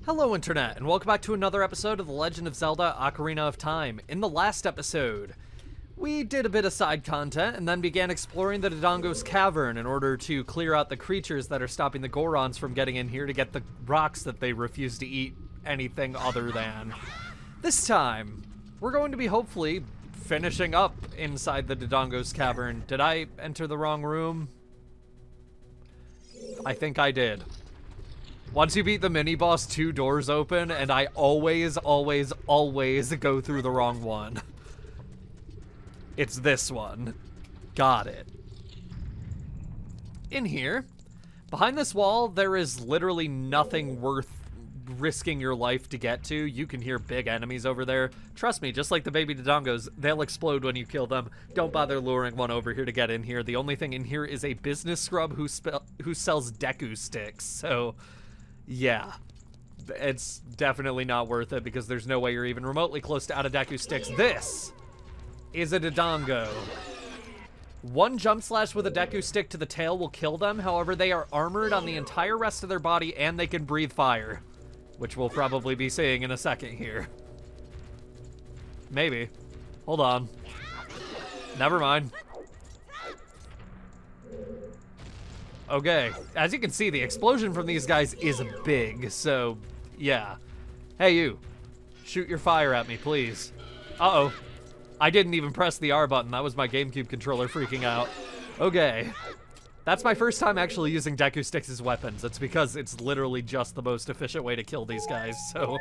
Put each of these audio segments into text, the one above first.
Hello Internet, and welcome back to another episode of The Legend of Zelda Ocarina of Time. In the last episode, we did a bit of side content and then began exploring the Dodongos cavern in order to clear out the creatures that are stopping the Gorons from getting in here to get the rocks that they refuse to eat anything other than. This time, we're going to be hopefully finishing up inside the Dodongos cavern. Did I enter the wrong room? I think I did. Once you beat the mini-boss, 2 doors open, and I always go through the wrong one. It's this one. Got it. In here, behind this wall, there is literally nothing worth risking your life to get to. You can hear big enemies over there. Trust me, just like the baby Dodongos, they'll explode when you kill them. Don't bother luring one over here to get in here. The only thing in here is a business scrub who sells Deku sticks, so... yeah, it's definitely not worth it because there's no way you're even remotely close to out of Deku sticks. This is a Dodongo. One jump slash with a Deku stick to the tail will kill them. However, they are armored on the entire rest of their body and they can breathe fire, which we'll probably be seeing in a second here. Maybe. Hold on. Never mind. Okay, as you can see, the explosion from these guys is big, so, yeah. Hey, you. Shoot your fire at me, please. Uh-oh. I didn't even press the R button. That was my GameCube controller freaking out. Okay. That's my first time actually using Deku sticks as weapons. It's because it's literally just the most efficient way to kill these guys, so,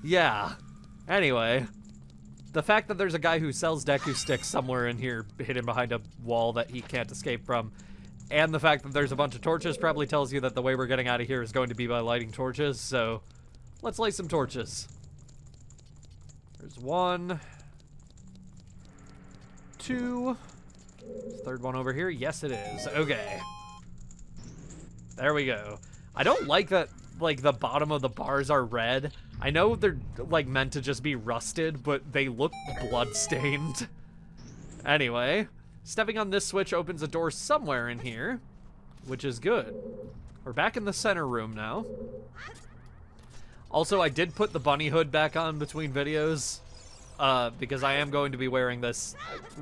yeah. Anyway, the fact that there's a guy who sells Deku sticks somewhere in here hidden behind a wall that he can't escape from, and the fact that there's a bunch of torches probably tells you that the way we're getting out of here is going to be by lighting torches, so let's light some torches. There's 1, 2, third one over here. Yes, it is. Okay. There we go. I don't like that, like, the bottom of the bars are red. I know they're, like, meant to just be rusted, but they look blood-stained. Anyway. Stepping on this switch opens a door somewhere in here, which is good. We're back in the center room now. Also, I did put the bunny hood back on between videos, because I am going to be wearing this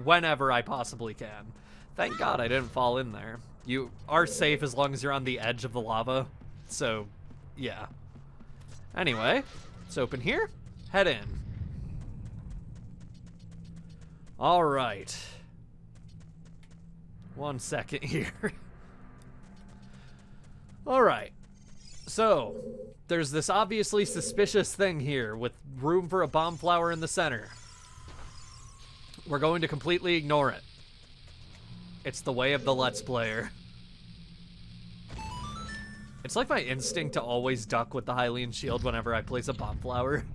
whenever I possibly can. Thank God I didn't fall in there. You are safe as long as you're on the edge of the lava, so, yeah. Anyway, let's open here, head in. All right. 1 second here. Alright. So, there's this obviously suspicious thing here with room for a bomb flower in the center. We're going to completely ignore it. It's the way of the Let's Player. It's like my instinct to always duck with the Hylian shield whenever I place a bomb flower.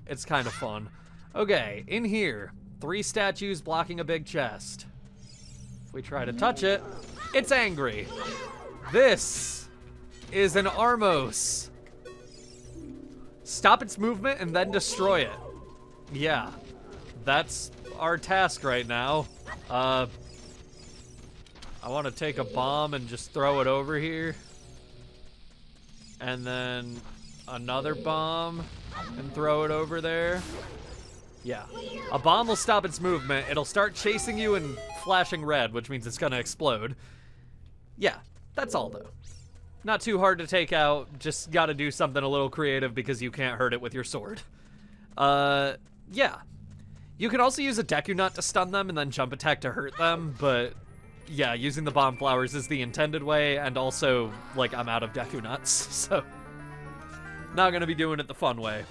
It's kind of fun. Okay, in here, 3 statues blocking a big chest. If we try to touch it, it's angry. This is an Armos. Stop its movement and then destroy it. Yeah, that's our task right now. I want to take a bomb and just throw it over here. And then another bomb and throw it over there. Yeah, a bomb will stop its movement. It'll start chasing you and flashing red, which means it's gonna explode. Yeah, that's all though. Not too hard to take out, just gotta do something a little creative because you can't hurt it with your sword. Yeah. You can also use a Deku Nut to stun them and then jump attack to hurt them, but yeah, using the bomb flowers is the intended way, and also, like, I'm out of Deku Nuts, so not gonna be doing it the fun way.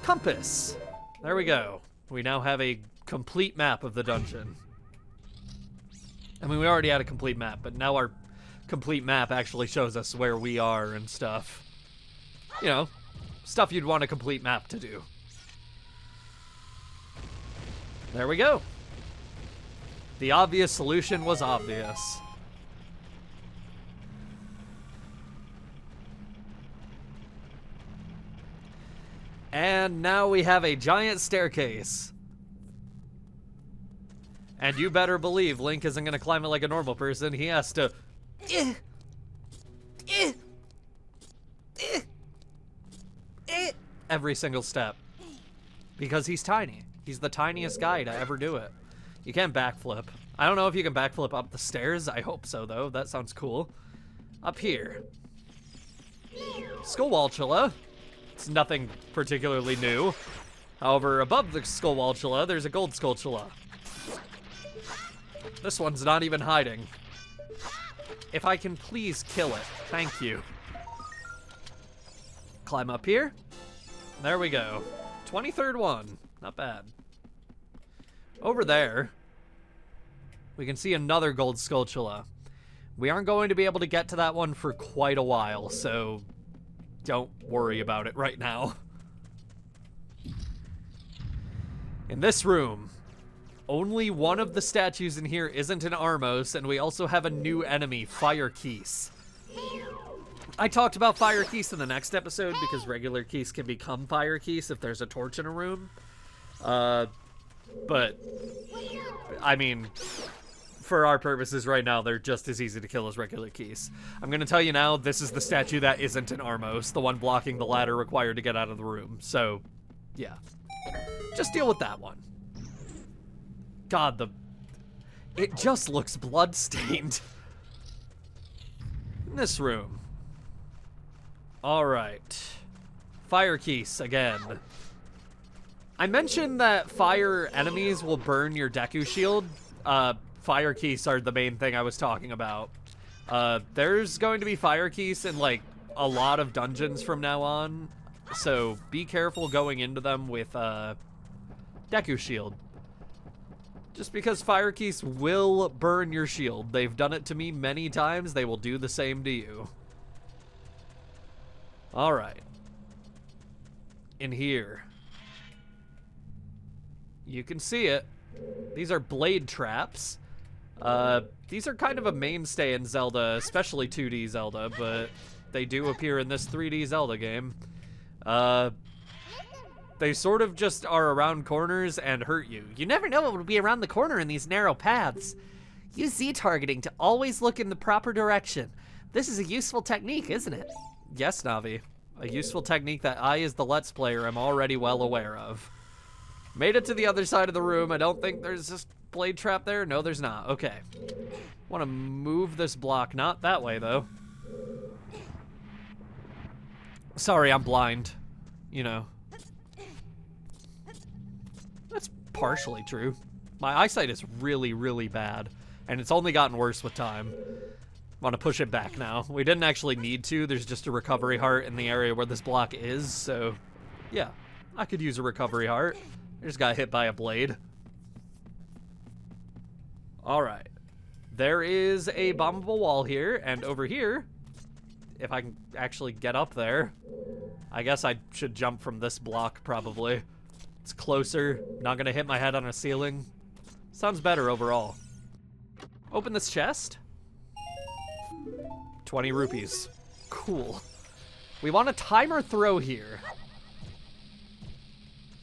Compass. There we go. We now have a complete map of the dungeon. I mean, we already had a complete map, but now our complete map actually shows us where we are and stuff. You know, stuff you'd want a complete map to do. There we go. The obvious solution was obvious. And now we have a giant staircase. And you better believe Link isn't gonna climb it like a normal person. He has to Every single step. Because he's tiny. He's the tiniest guy to ever do it. You can't backflip. I don't know if you can backflip up the stairs. I hope so, though. That sounds cool. Up here. Skullwalchula. It's nothing particularly new. However, above the Skullwalchula, there's a gold Skulltula. This one's not even hiding. If I can please kill it. Thank you. Climb up here. There we go. 23rd one. Not bad. Over there, we can see another gold Skulltula. We aren't going to be able to get to that one for quite a while, so don't worry about it right now. In this room, only one of the statues in here isn't an Armos, and we also have a new enemy, Fire Keese. I talked about Fire Keese in the next episode because regular Keese can become Fire Keese if there's a torch in a room. But, I mean, for our purposes right now, they're just as easy to kill as regular Keese. I'm going to tell you now, this is the statue that isn't an Armos, the one blocking the ladder required to get out of the room. So, yeah. Just deal with that one. God, it just looks blood-stained. In this room. Alright. Fire Keese, again. I mentioned that fire enemies will burn your Deku shield. Fire Keese are the main thing I was talking about. There's going to be Fire Keese in, like, a lot of dungeons from now on. So, be careful going into them with, Deku shield. Just because Fire Keese will burn your shield. They've done it to me many times. They will do the same to you. Alright. In here. You can see it. These are blade traps. These are kind of a mainstay in Zelda, especially 2D Zelda, but they do appear in this 3D Zelda game. They sort of just are around corners and hurt you. You never know what will be around the corner in these narrow paths. Use Z-targeting to always look in the proper direction. This is a useful technique, isn't it? Yes, Navi. A useful technique that I, as the Let's Player, am already well aware of. Made it to the other side of the room. I don't think there's this blade trap there. No, there's not. Okay. Want to move this block. Not that way, though. Sorry, I'm blind. You know. That's partially true. My eyesight is really, really bad. And it's only gotten worse with time. Want to push it back now. We didn't actually need to. There's just a recovery heart in the area where this block is. So, yeah. I could use a recovery heart. I just got hit by a blade. Alright. There is a bombable wall here. And over here, if I can actually get up there, I guess I should jump from this block, probably. It's closer. Not going to hit my head on a ceiling. Sounds better overall. Open this chest. 20 rupees. Cool. We want a timer throw here,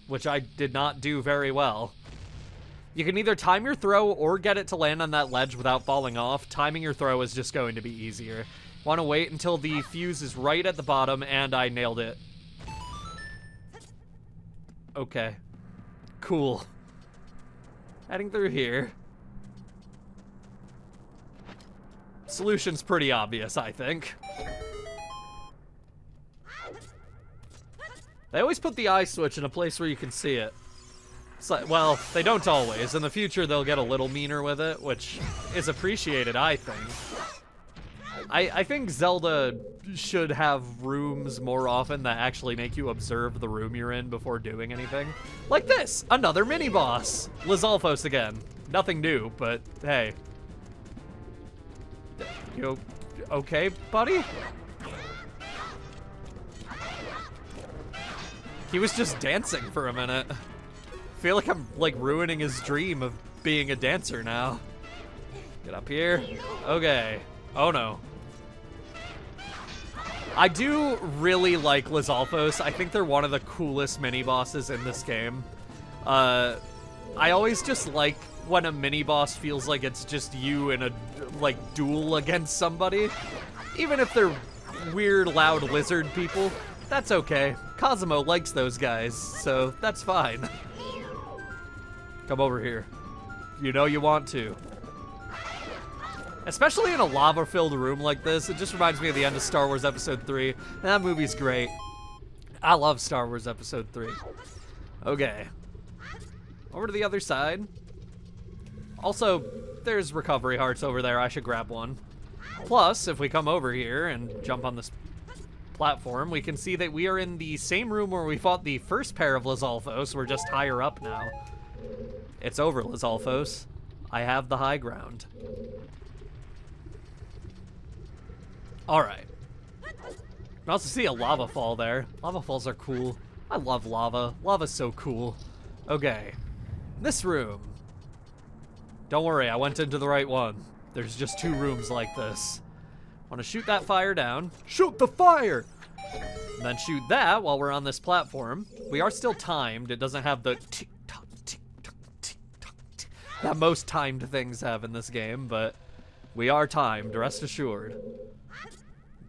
which I did not do very well. You can either time your throw or get it to land on that ledge without falling off. Timing your throw is just going to be easier. Want to wait until the fuse is right at the bottom, and I nailed it. Okay. Cool. Heading through here. Solution's pretty obvious, I think. They always put the eye switch in a place where you can see it. It's like, well, they don't always. In the future, they'll get a little meaner with it, which is appreciated, I think. I think Zelda should have rooms more often that actually make you observe the room you're in before doing anything. Like this! Another mini-boss! Lizalfos again. Nothing new, but hey. You okay, buddy? He was just dancing for a minute. I feel like I'm, like, ruining his dream of being a dancer now. Get up here. Okay. Oh, no. I do really like Lizalfos. I think they're one of the coolest mini-bosses in this game. I always just like when a mini-boss feels like it's just you in a, like, duel against somebody. Even if they're weird, loud lizard people, that's okay, Cosmo likes those guys, so that's fine. Come over here. You know you want to. Especially in a lava-filled room like this, it just reminds me of the end of Star Wars Episode 3. That movie's great. I love Star Wars Episode 3. Okay. Over to the other side. Also, there's recovery hearts over there. I should grab one. Plus, if we come over here and jump on this platform, we can see that we are in the same room where we fought the first pair of Lizalfos. We're just higher up now. It's over, Lizalfos. I have the high ground. Alright. You can also see a lava fall there. Lava falls are cool. I love lava. Lava's so cool. Okay. This room. Don't worry, I went into the right one. There's just 2 rooms like this. Want to shoot that fire down. Shoot the fire! And then shoot that while we're on this platform. We are still timed. It doesn't have the tick-tock, tick-tock, tick-tock, tick that most timed things have in this game, but we are timed, rest assured.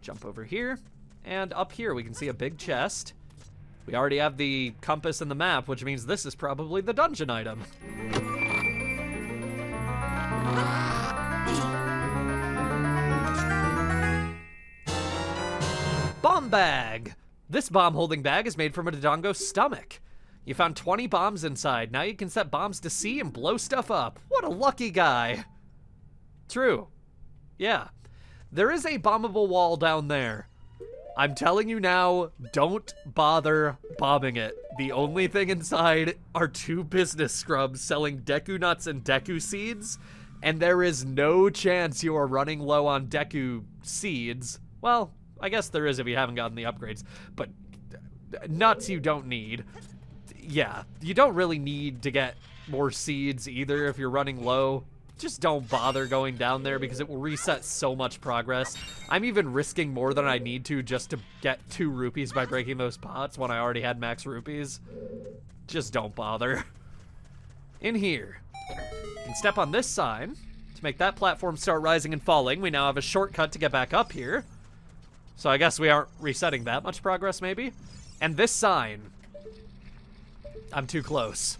Jump over here, and up here we can see a big chest. We already have the compass and the map, which means this is probably the dungeon item. Bomb bag! This bomb-holding bag is made from a Dodongo's stomach. You found 20 bombs inside. Now you can set bombs to sea and blow stuff up. What a lucky guy. True. Yeah. There is a bombable wall down there. I'm telling you now, don't bother bombing it. The only thing inside are 2 business scrubs selling Deku nuts and Deku seeds, and there is no chance you are running low on Deku seeds. Well, I guess there is if you haven't gotten the upgrades, but nuts you don't need. Yeah, you don't really need to get more seeds either if you're running low. Just don't bother going down there because it will reset so much progress. I'm even risking more than I need to just to get 2 rupees by breaking those pots when I already had max rupees. Just don't bother. In here, you can step on this sign to make that platform start rising and falling. We now have a shortcut to get back up here. So I guess we aren't resetting that much progress, maybe. And this sign. I'm too close.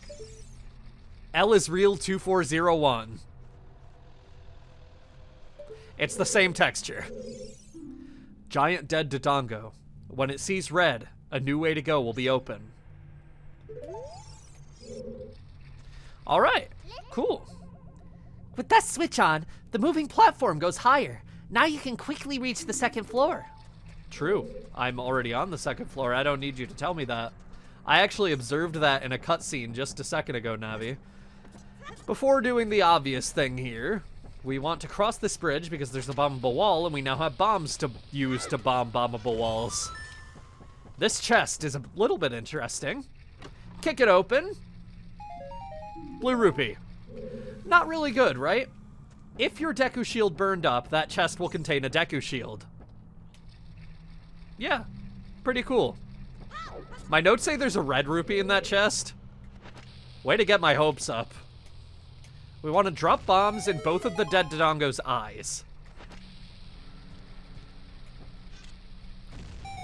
L is real 2401. It's the same texture. Giant dead Dodongo. When it sees red, a new way to go will be open. Alright, cool. With that switch on, the moving platform goes higher. Now you can quickly reach the 2nd floor. True. I'm already on the 2nd floor. I don't need you to tell me that. I actually observed that in a cutscene just a second ago, Navi. Before doing the obvious thing here, we want to cross this bridge because there's a bombable wall, and we now have bombs to use to bomb bombable walls. This chest is a little bit interesting. Kick it open. Blue rupee. Not really good, right? If your Deku shield burned up, that chest will contain a Deku shield. Yeah, pretty cool. My notes say there's a red rupee in that chest. Way to get my hopes up. We want to drop bombs in both of the dead Dodongo's eyes.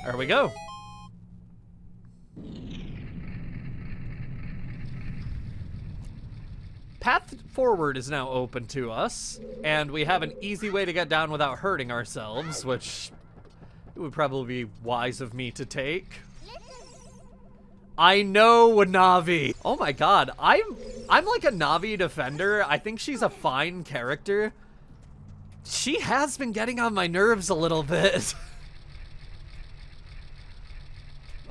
There we go. Path forward is now open to us, and we have an easy way to get down without hurting ourselves, which it would probably be wise of me to take. I know Navi. Oh my god, I'm like a Navi defender. I think she's a fine character. She has been getting on my nerves a little bit.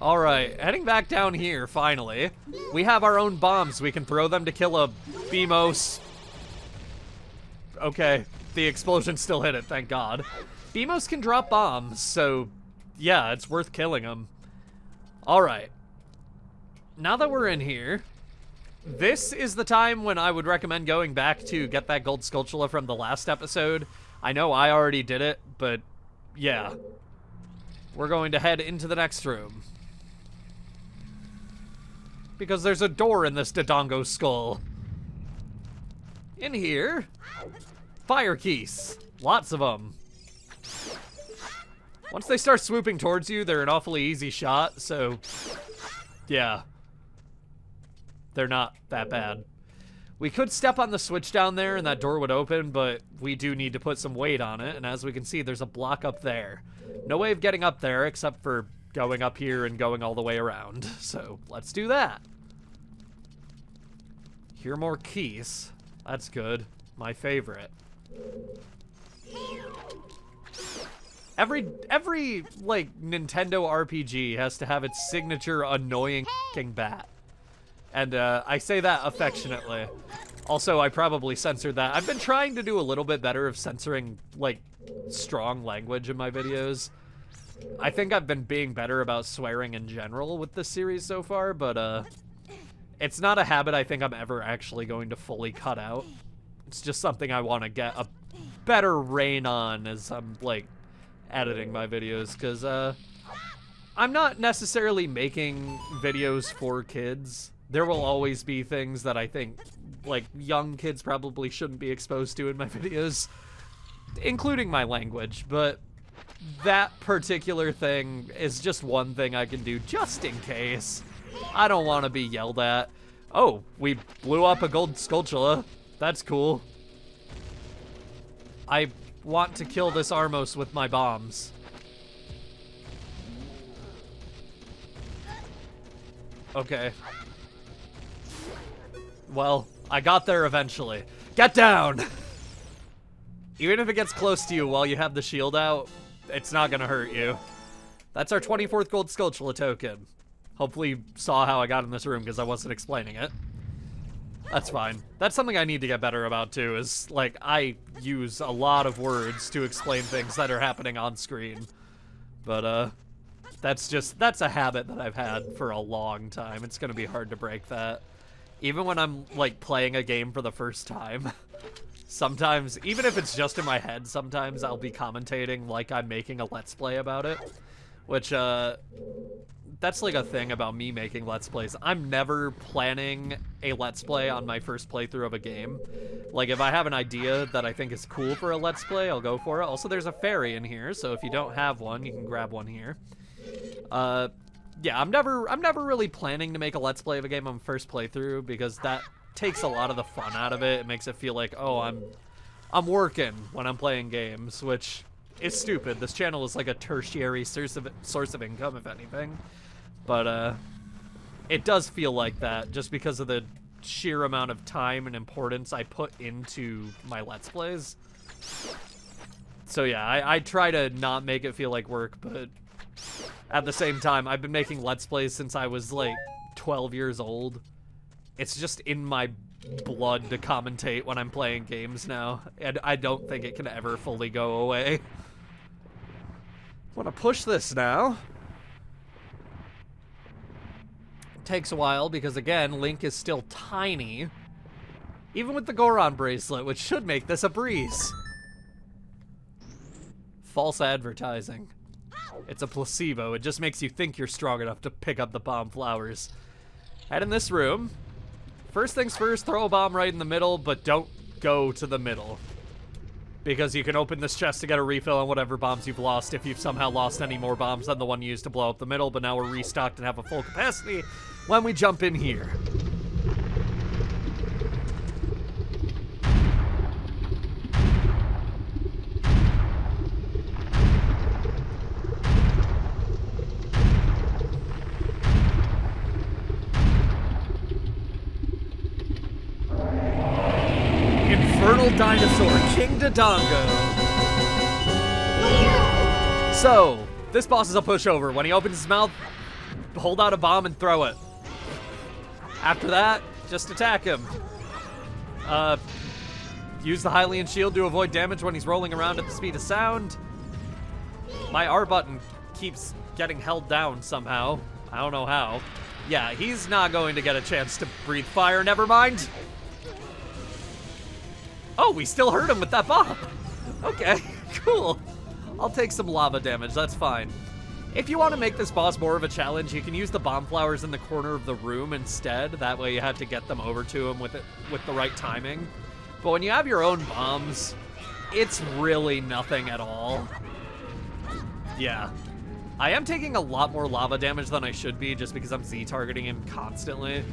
Alright, heading back down here, finally. We have our own bombs. We can throw them to kill a Beamos. Okay, the explosion still hit it, thank god. Beamos can drop bombs, so yeah, it's worth killing them. Alright. Now that we're in here, this is the time when I would recommend going back to get that gold Skulltula from the last episode. I know I already did it, but yeah. We're going to head into the next room. Because there's a door in this Dodongo skull. In here, fire keys. Lots of them. Once they start swooping towards you, they're an awfully easy shot, so yeah. They're not that bad. We could step on the switch down there and that door would open, but we do need to put some weight on it, and as we can see, there's a block up there. No way of getting up there except for going up here and going all the way around, so let's do that. Hear more keys. That's good. My favorite. Every like Nintendo RPG has to have its signature annoying f***ing bat. And I say that affectionately. Also, I probably censored that. I've been trying to do a little bit better of censoring like strong language in my videos. I think I've been being better about swearing in general with this series so far, but it's not a habit I think I'm ever actually going to fully cut out. It's just something I want to get a better rein on as I'm like editing my videos, because I'm not necessarily making videos for kids. There will always be things that I think like young kids probably shouldn't be exposed to in my videos, including my language, but that particular thing is just one thing I can do just in case. I don't want to be yelled at. Oh, we blew up a gold Skulltula. That's cool. I want to kill this Armos with my bombs. Okay. Well, I got there eventually. Get down! Even if it gets close to you while you have the shield out, it's not gonna hurt you. That's our 24th gold Skulltula token. Hopefully you saw how I got in this room because I wasn't explaining it. That's fine. That's something I need to get better about too, is like I use a lot of words to explain things that are happening on screen. But that's a habit that I've had for a long time. It's gonna be hard to break that. Even when I'm like playing a game for the first time. Sometimes, even if it's just in my head, sometimes I'll be commentating like I'm making a Let's Play about it. Which, that's like a thing about me making Let's Plays. I'm never planning a Let's Play on my first playthrough of a game. Like, if I have an idea that I think is cool for a Let's Play, I'll go for it. Also, there's a fairy in here, so if you don't have one, you can grab one here. Yeah, I'm never really planning to make a Let's Play of a game on first playthrough, because that takes a lot of the fun out of it. It makes it feel like, oh, I'm working when I'm playing games, which is stupid. This channel is like a tertiary source of income, if anything. But it does feel like that just because of the sheer amount of time and importance I put into my Let's Plays. So yeah, I try to not make it feel like work, but at the same time, I've been making Let's Plays since I was like 12 years old. It's just in my blood to commentate when I'm playing games now, and I don't think it can ever fully go away. Want to push this now. It takes a while because, again, Link is still tiny. Even with the Goron bracelet, which should make this a breeze. False advertising. It's a placebo. It just makes you think you're strong enough to pick up the bomb flowers. Head in this room. First things first, throw a bomb right in the middle, but don't go to the middle. Because you can open this chest to get a refill on whatever bombs you've lost if you've somehow lost any more bombs than the one you used to blow up the middle, but now we're restocked and have a full capacity when we jump in here. Infernal Dinosaur, King Dodongo. So, this boss is a pushover. When he opens his mouth, hold out a bomb and throw it. After that, just attack him. Use the Hylian shield to avoid damage when he's rolling around at the speed of sound. My R button keeps getting held down somehow. I don't know how. Yeah, he's not going to get a chance to breathe fire, never mind. Oh, we still hurt him with that bomb. Okay, cool. I'll take some lava damage, that's fine. If you want to make this boss more of a challenge, you can use the bomb flowers in the corner of the room instead. That way you have to get them over to him with the right timing. But when you have your own bombs, it's really nothing at all. Yeah. I am taking a lot more lava damage than I should be just because I'm Z-targeting him constantly.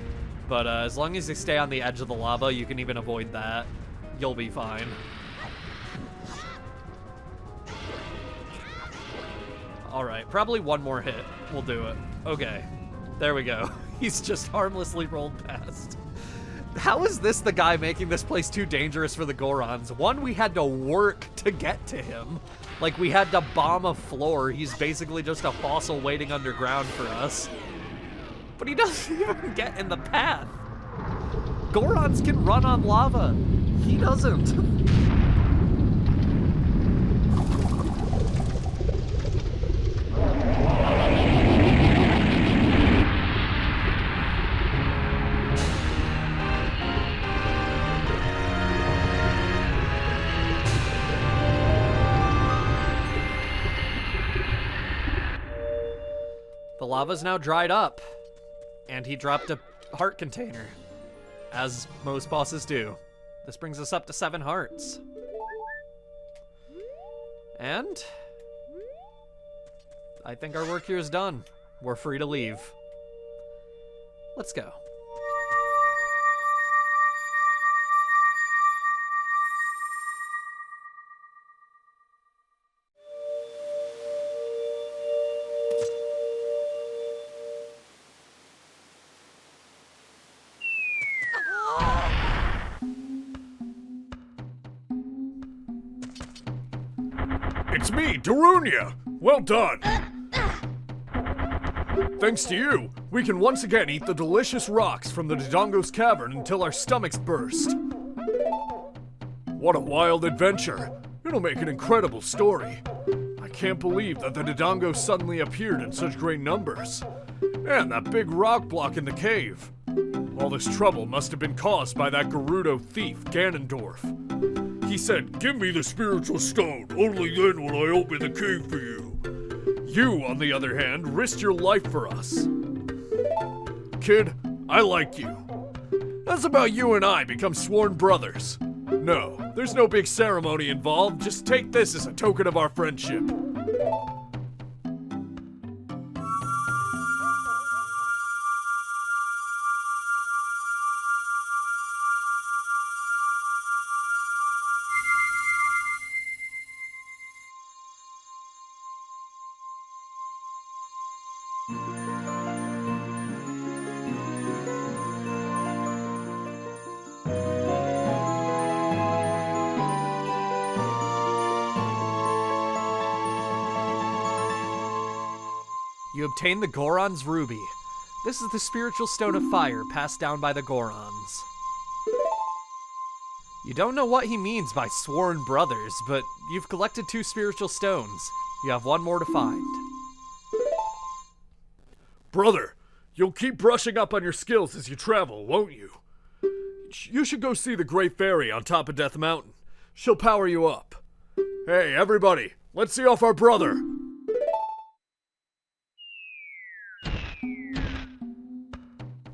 But as long as you stay on the edge of the lava, you can even avoid that. You'll be fine. Alright, probably one more hit will do it. Okay, there we go. He's just harmlessly rolled past. How is this the guy making this place too dangerous for the Gorons? One, we had to work to get to him. Like, we had to bomb a floor. He's basically just a fossil waiting underground for us. But he doesn't even get in the path. Gorons can run on lava. He doesn't. The lava's now dried up, and he dropped a heart container, as most bosses do. This brings us up to 7 hearts. And I think our work here is done. We're free to leave. Let's go. It's me, Darunia! Well done! Thanks to you, we can once again eat the delicious rocks from the Dodongos cavern until our stomachs burst. What a wild adventure. It'll make an incredible story. I can't believe that the Dodongos suddenly appeared in such great numbers. And that big rock block in the cave. All this trouble must have been caused by that Gerudo thief, Ganondorf. He said, "Give me the spiritual stone, only then will I open the cave for you." You, on the other hand, risked your life for us. Kid, I like you. That's about you and I become sworn brothers. No, there's no big ceremony involved, just take this as a token of our friendship. You obtain the Goron's Ruby. This is the spiritual stone of fire passed down by the Gorons. You don't know what he means by sworn brothers, but you've collected 2 spiritual stones. You have 1 more to find. Brother, you'll keep brushing up on your skills as you travel, won't you? You should go see the Great Fairy on top of Death Mountain. She'll power you up. Hey, everybody, let's see off our brother.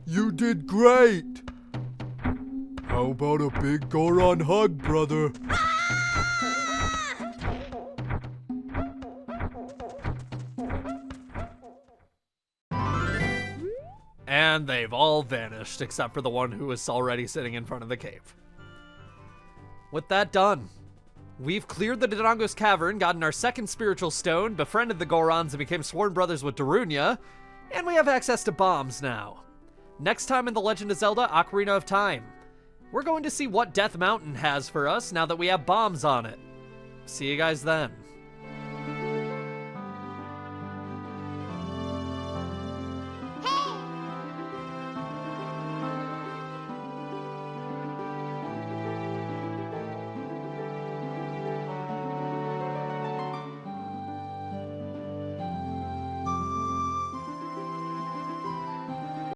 You did great! How about a big Goron hug, brother? And they've all vanished, except for the one who was already sitting in front of the cave. With that done, we've cleared the Dodongos cavern, gotten our 2nd spiritual stone, befriended the Gorons and became sworn brothers with Darunia, and we have access to bombs now. Next time in The Legend of Zelda: Ocarina of Time, we're going to see what Death Mountain has for us now that we have bombs on it. See you guys then.